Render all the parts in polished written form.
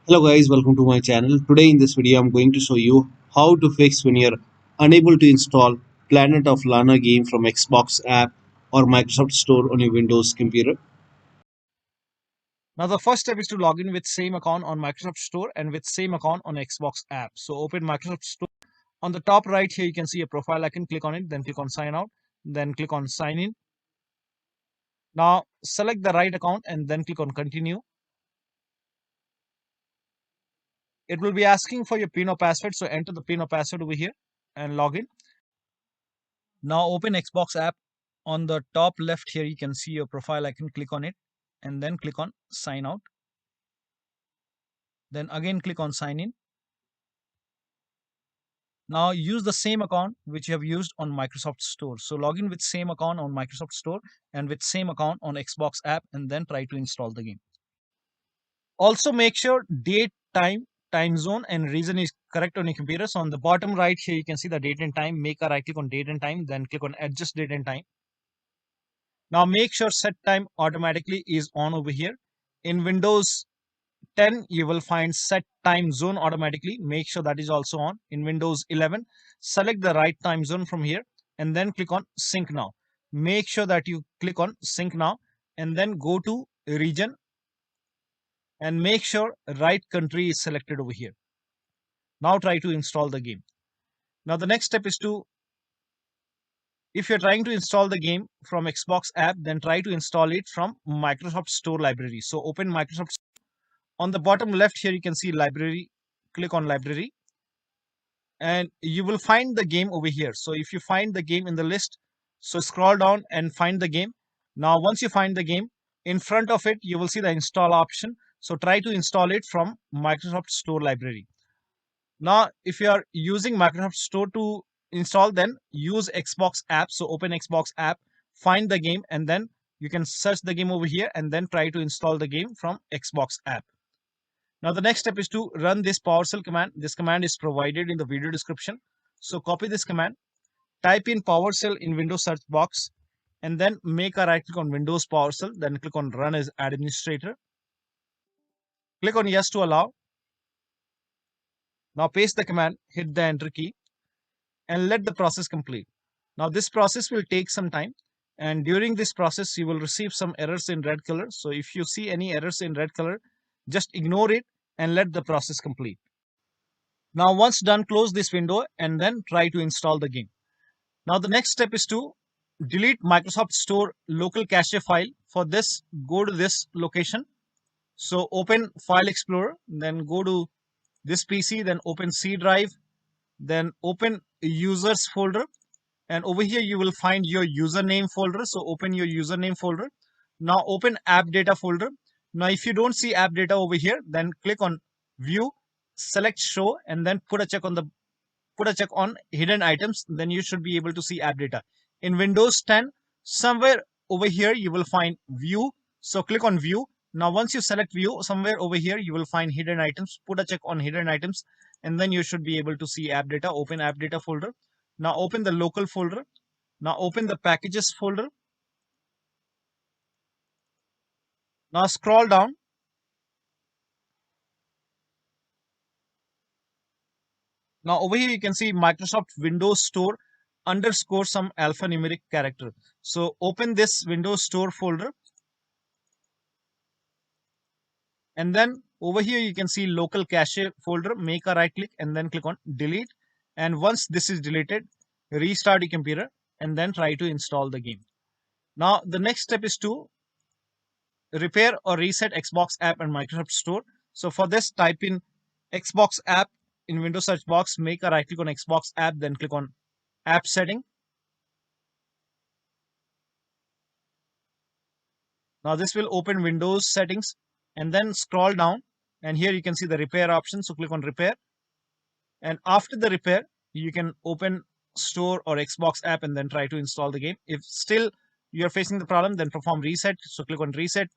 Hello guys, welcome to my channel. Today in this video I'm going to show you how to fix when you're unable to install Planet of Lana game from Xbox app or Microsoft Store on your Windows computer. Now the first step is to log in with same account on Microsoft Store and with same account on Xbox app. So open Microsoft Store. On the top right here you can see a profile icon. Click on it, then click on sign out, then click on sign in. Now select the right account and then click on continue. It will be asking for your PIN or password, so enter the PIN or password over here and log in. Now open Xbox app. On the top left here you can see your profile icon. Click on it and then click on sign out. Then again click on sign in. Now use the same account which you have used on Microsoft Store. So log in with same account on Microsoft Store and with same account on Xbox app and then try to install the game. Also make sure date, time zone and region is correct on your computer. So on the bottom right here you can see the date and time. Make a right click on date and time, then click on adjust date and time. Now make sure set time automatically is on over here. In Windows 10 you will find set time zone automatically. Make sure that is also on. In Windows 11 select the right time zone from here and then click on sync now. Make sure that you click on sync now and then go to region and make sure right country is selected over here. Now try to install the game. Now the next step is to, if you're trying to install the game from Xbox app, then try to install it from Microsoft Store library. So open Microsoft. On the bottom left here you can see library. Click on library and you will find the game over here. So if you find the game in the list, so scroll down and find the game. Now once you find the game, in front of it you will see the install option. So try to install it from Microsoft Store library. Now if you are using Microsoft Store to install, then use Xbox app. So open Xbox app, find the game and then you can search the game over here and then try to install the game from Xbox app. Now the next step is to run this PowerShell command. This command is provided in the video description. So copy this command, type in PowerShell in Windows search box, and then make a right click on Windows PowerShell, then click on Run as Administrator. Click on Yes to allow. Now paste the command, hit the Enter key, and let the process complete. Now this process will take some time, and during this process you will receive some errors in red color. So if you see any errors in red color, just ignore it and let the process complete. Now once done, close this window and then try to install the game. Now the next step is to delete Microsoft Store local cache file. For this, go to this location. So open File Explorer, then go to this PC, then open C drive, then open users folder, and over here you will find your username folder. So open your username folder. Now open AppData folder. Now if you don't see AppData over here, then click on View, select Show, and then put a check on hidden items. Then you should be able to see AppData. In Windows 10, somewhere over here you will find View. So click on View. Now once you select View, somewhere over here you will find hidden items. Put a check on hidden items, and then you should be able to see AppData. Open AppData folder. Now open the local folder. Now open the packages folder. Now scroll down. Now over here you can see Microsoft Windows Store underscore some alphanumeric character. So open this Windows Store folder. And then over here you can see local cache folder. Make a right click and then click on delete. And once this is deleted, restart your computer and then try to install the game. Now the next step is to repair or reset Xbox app and Microsoft Store. So for this, type in Xbox app in Windows search box, make a right click on Xbox app, then click on app setting. Now this will open Windows settings and then scroll down, and here you can see the repair option. So click on repair, and after the repair you can open Store or Xbox app and then try to install the game. If still you're facing the problem, then perform reset. So click on reset.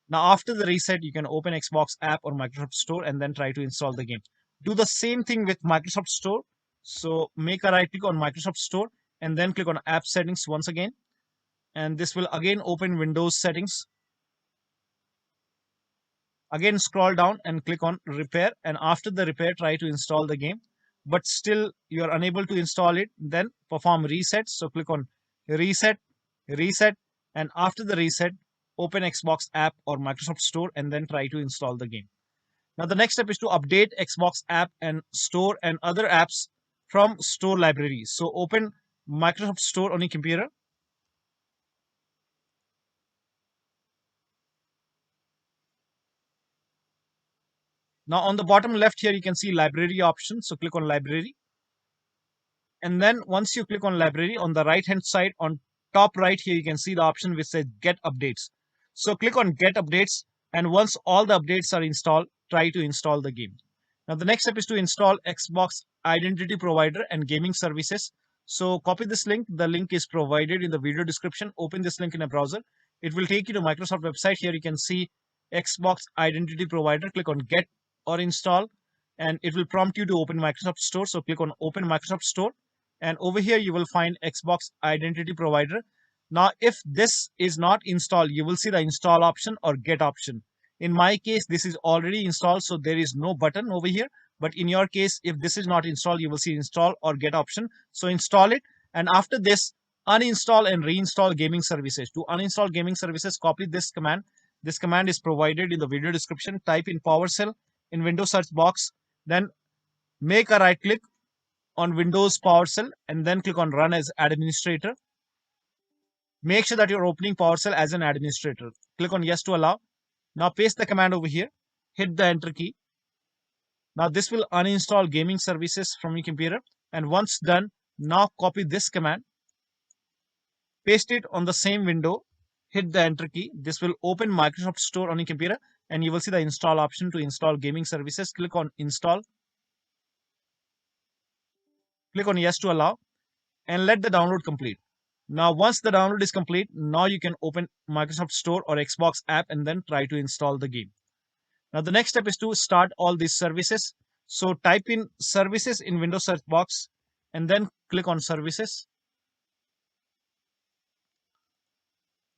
Now after the reset you can open Xbox app or Microsoft Store and then try to install the game. Do the same thing with Microsoft Store. So make a right click on Microsoft Store and then click on app settings once again, and this will again open Windows settings. Again, scroll down and click on repair, and after the repair, try to install the game. But still you're unable to install it, then perform reset. So click on reset, reset, and after the reset, open Xbox app or Microsoft Store and then try to install the game. Now the next step is to update Xbox app and store and other apps from store libraries. So open Microsoft Store on your computer. Now on the bottom left here, you can see library option. So click on library. And then once you click on library, on the right hand side on top right here, you can see the option which says get updates. So click on get updates, and once all the updates are installed, try to install the game. Now the next step is to install Xbox Identity Provider and Gaming Services. So copy this link. The link is provided in the video description. Open this link in a browser. It will take you to Microsoft website. Here you can see Xbox Identity Provider. Click on get or install, and it will prompt you to open Microsoft Store. So click on open Microsoft Store, and over here you will find Xbox Identity Provider. Now if this is not installed, you will see the install option or get option. In my case, this is already installed, so there is no button over here. But in your case, if this is not installed, you will see install or get option. So install it, and after this, uninstall and reinstall gaming services. To uninstall gaming services, copy this command. This command is provided in the video description. Type in PowerShell in Windows search box, then make a right click on Windows PowerShell and then click on Run as Administrator. Make sure that you're opening PowerShell as an administrator. Click on Yes to allow. Now paste the command over here. Hit the Enter key. Now this will uninstall gaming services from your computer. And once done, now copy this command. Paste it on the same window. Hit the Enter key. This will open Microsoft Store on your computer, and you will see the install option to install gaming services. Click on Install. Click on Yes to allow and let the download complete. Now, once the download is complete, now you can open Microsoft Store or Xbox app and then try to install the game. Now, the next step is to start all these services. So type in services in Windows search box and then click on services.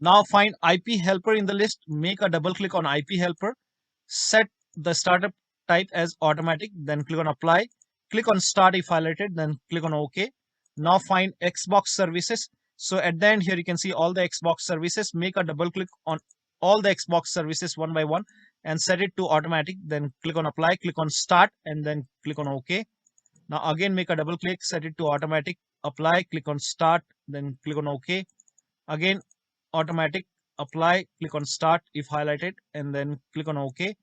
Now find IP helper in the list. Make a double click on IP helper. Set the startup type as automatic. Then click on apply. Click on start if highlighted. Then click on OK. Now find Xbox services. So at the end here, you can see all the Xbox services. Make a double click on all the Xbox services one by one and set it to automatic. Then click on apply. Click on start and then click on OK. Now again, make a double click. Set it to automatic. Apply. Click on start. Then click on OK. Again, automatic, apply, click on start if highlighted and then click on OK.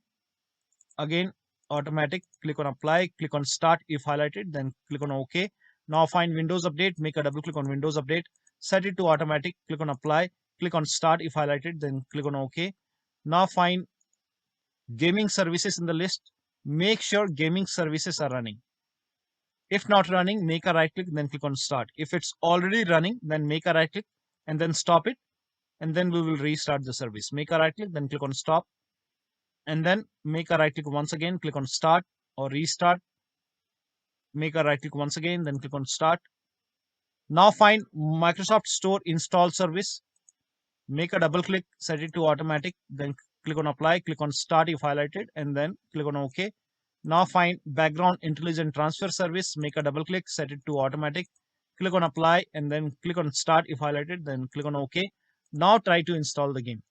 Again, automatic, click on apply, click on start if highlighted, then click on OK. Now find Windows Update, make a double click on Windows Update, set it to automatic, click on apply, click on start if highlighted, then click on OK. Now find gaming services in the list. Make sure gaming services are running. If not running, make a right click, then click on start. If it's already running, then make a right click and then stop it, and then we will restart the service. Make a right click, then click on stop, and then make a right click once again, click on start or restart. Make a right click once again, then click on start. Now find Microsoft Store install service. Make a double click, set it to automatic, then click on apply, click on start if highlighted, and then click on OK. Now find background intelligent transfer service. Make a double click, set it to automatic, click on apply, and then click on start if highlighted, then click on OK. Now try to install the game.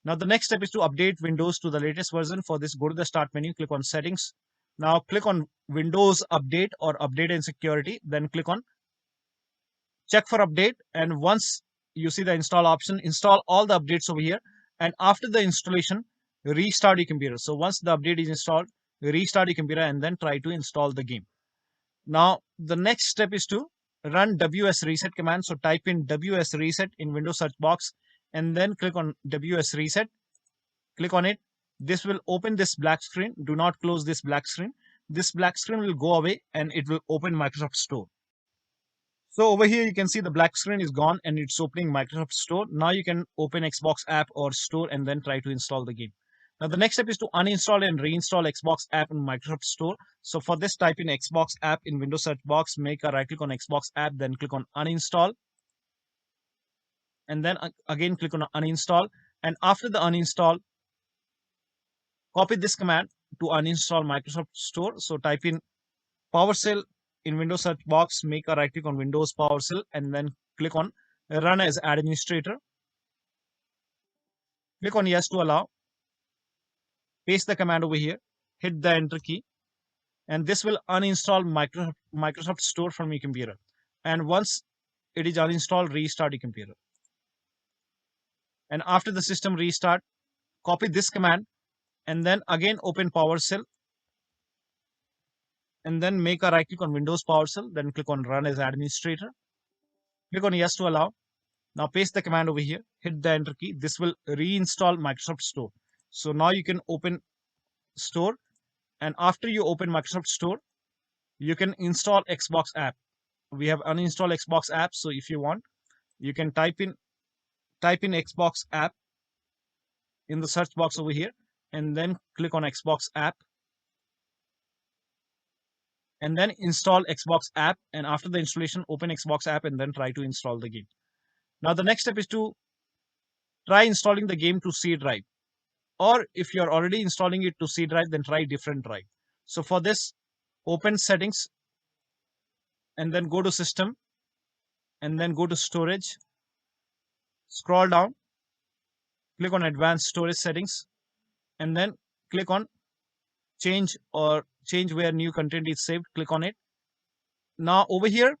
Now the next step is to update Windows to the latest version. For this, go to the start menu, click on settings. Now click on Windows Update or Update and Security. Then click on check for update. And once you see the install option, install all the updates over here. And after the installation, restart your computer. So once the update is installed, restart your computer and then try to install the game. Now the next step is to run ws reset command. So type in ws reset in Windows search box and then click on ws reset. Click on it. This will open this black screen. Do not close this black screen. This black screen will go away and it will open Microsoft Store. So over here, you can see the black screen is gone and it's opening Microsoft Store. Now you can open Xbox app or store and then try to install the game. Now the next step is to uninstall and reinstall Xbox app in Microsoft Store. So for this, type in Xbox app in Windows search box, make a right click on Xbox app, then click on uninstall. And then again, click on uninstall. And after the uninstall, copy this command to uninstall Microsoft Store. So type in PowerShell in Windows search box, make a right click on Windows PowerShell, and then click on Run as Administrator. Click on Yes to allow. Paste the command over here. Hit the Enter key, and this will uninstall Microsoft Store from your computer. And once it is uninstalled, restart your computer. And after the system restart, copy this command and then again open PowerShell, and then make a right click on Windows PowerShell, then click on Run as Administrator. Click on Yes to allow. Now paste the command over here, hit the Enter key. This will reinstall Microsoft Store. So now you can open Store, and after you open Microsoft Store, you can install Xbox app. We have uninstalled Xbox app, so if you want, you can type in Xbox app in the search box over here, and then click on Xbox app, and then install Xbox app. And after the installation, open Xbox app and then try to install the game. Now the next step is to try installing the game to C drive, or if you're already installing it to C drive, then try different drive. So for this, open settings and then go to system and then go to storage, scroll down, click on advanced storage settings, and then click on change where new content is saved. Click on it. Now over here,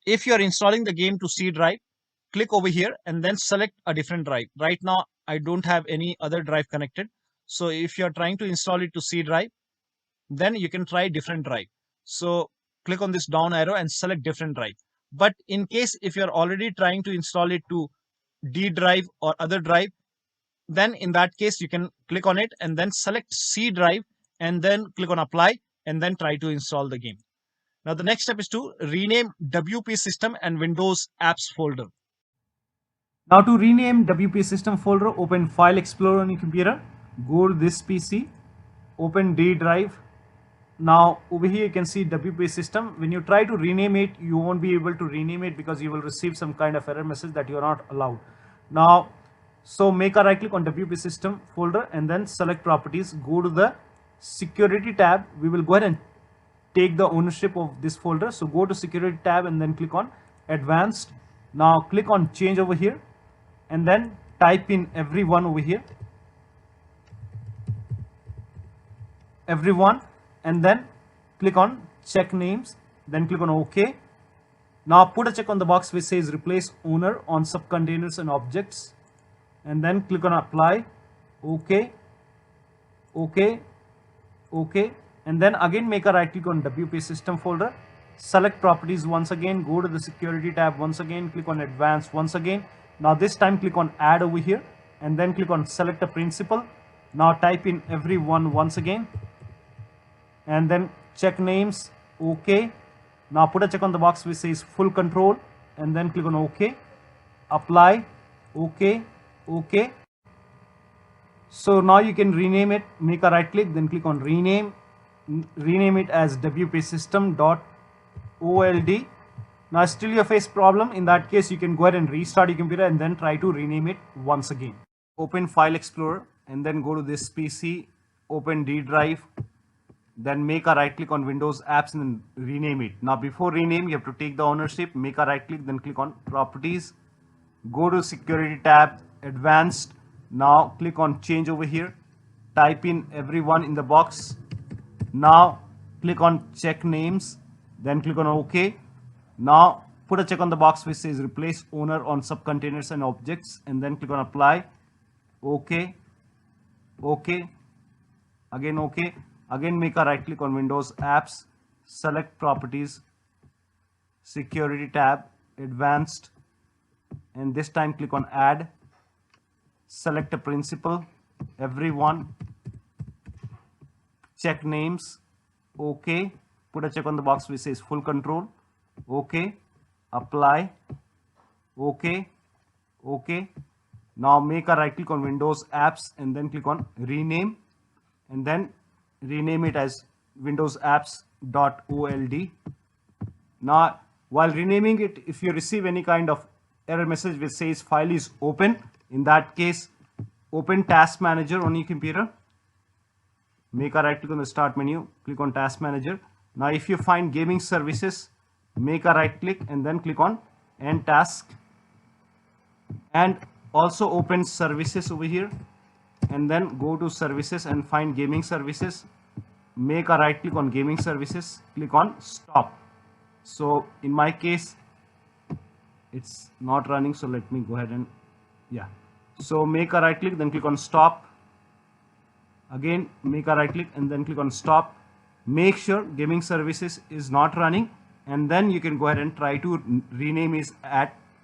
if you are installing the game to C drive, click over here and then select a different drive. Right now I don't have any other drive connected, so if you are trying to install it to C drive, then you can try different drive. So click on this down arrow and select different drive. But in case if you're already trying to install it to D drive or other drive, then in that case you can click on it and then select C drive and then click on apply and then try to install the game. Now the next step is to rename WP system and Windows apps folder. Now to rename WP system folder, open File Explorer on your computer, go to this PC, open D drive. Now over here you can see WP system. When you try to rename it, you won't be able to rename it because you will receive some kind of error message that you are not allowed. Now, so make a right click on WP system folder and then select properties, go to the security tab. We will go ahead and take the ownership of this folder. So go to security tab and then click on advanced. Now click on change over here and then type in everyone over here, everyone, and then click on check names, then click on OK. Now put a check on the box which says replace owner on subcontainers and objects, and then click on apply. OK, OK, OK, and then again make a right click on WP system folder, select properties once again, go to the security tab once again, click on advanced once again. Now this time click on add over here and then click on select a principal. Now type in everyone once again and then check names. OK. Now put a check on the box which says full control and then click on OK, apply. OK, OK. So now you can rename it. Make a right click, then click on rename it as WP system.old. Now still you face problem. In that case you can go ahead and restart your computer and then try to rename it once again. Open File Explorer and then go to this PC, open D drive, then make a right click on Windows apps and then rename it. Now before rename you have to take the ownership, make a right click, then click on properties, go to security tab, advanced. Now click on change over here, type in everyone in the box. Now click on check names, then click on OK. Now put a check on the box which says replace owner on subcontainers and objects and then click on apply. OK, OK, again OK. Again make a right click on Windows apps, select properties, security tab, advanced, and this time click on add, select a principal, everyone, check names. OK, put a check on the box which says full control. OK, apply. OK, OK. Now make a right click on Windows apps and then click on rename and then rename it as Windows apps.old. Now while renaming it, if you receive any kind of error message which says file is open, in that case open task manager on your computer make a right click on the start menu, click on task manager. Now if you find gaming services, make a right click and then click on end task, and also open services over here, and then go to services and find gaming services, make a right click on gaming services, click on stop. So in my case it's not running, so let me go ahead and so make a right click, then click on stop. Again make a right click and then click on stop. Make sure gaming services is not running, and then you can go ahead and try to rename it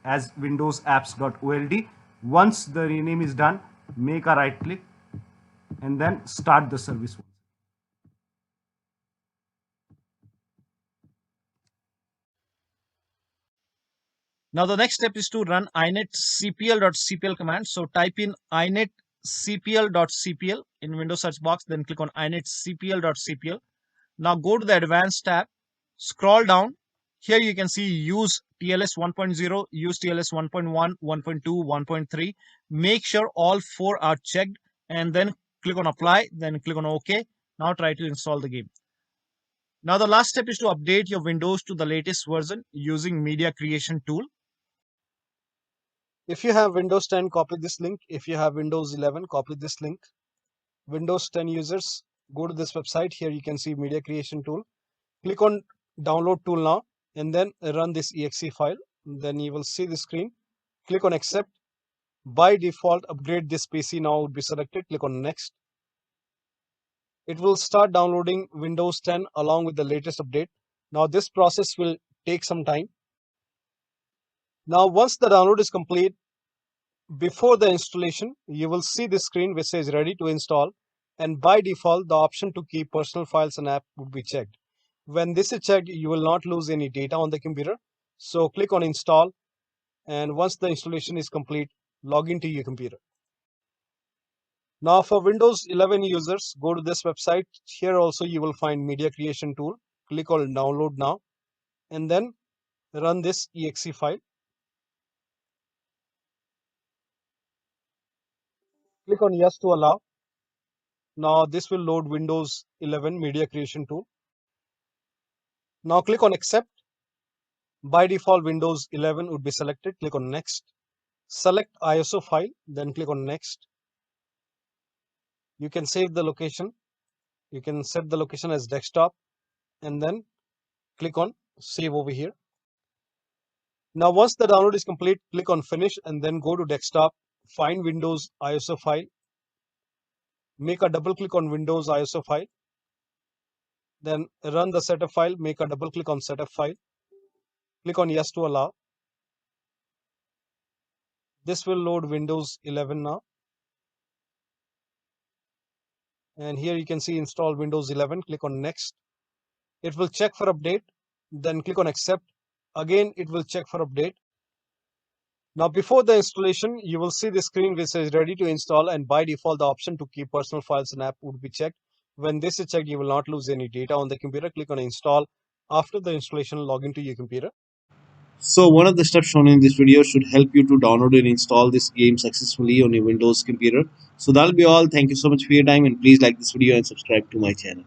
as windows-apps.old. Once the rename is done, make a right click and then start the service. Now the next step is to run inetcpl.cpl command. So type in inetcpl.cpl in Windows search box, then click on inetcpl.cpl. Now go to the advanced tab, scroll down. Here you can see use TLS 1.0, use TLS 1.1, 1.2, 1.3. Make sure all 4 are checked and then click on apply, then click on OK. Now try to install the game. Now the last step is to update your Windows to the latest version using media creation tool. If you have Windows 10, copy this link. If you have Windows 11, copy this link. Windows 10 users, go to this website. Here you can see media creation tool. Click on download tool now and then run this exe file. Then you will see the screen. Click on accept. By default, upgrade this PC now would be selected. Click on next. It will start downloading Windows 10 along with the latest update. Now this process will take some time. Now once the download is complete, before the installation, you will see this screen which says ready to install, and by default the option to keep personal files and app would be checked. When this is checked, you will not lose any data on the computer. So click on install, and once the installation is complete, log into your computer. Now for Windows 11 users, go to this website. Here also you will find media creation tool. Click on download now and then run this exe file. Click on yes to allow. Now this will load Windows 11 media creation tool. Now click on accept. By default Windows 11 would be selected. Click on next. Select ISO file, then click on next. You can save the location. You can set the location as desktop and then click on save over here. Now once the download is complete, click on finish and then go to desktop, find Windows ISO file, make a double click on Windows ISO file, then run the setup file, make a double click on setup file, click on yes to allow. This will load Windows 11 now. And here you can see install Windows 11, click on next. It will check for update, then click on accept. Again, it will check for update. Now before the installation, you will see the screen which says ready to install, and by default the option to keep personal files and app would be checked. When this is checked, you will not lose any data on the computer. Click on install. After the installation, log into your computer. So one of the steps shown in this video should help you to download and install this game successfully on your Windows computer. So that'll be all. Thank you so much for your time, and please like this video and subscribe to my channel.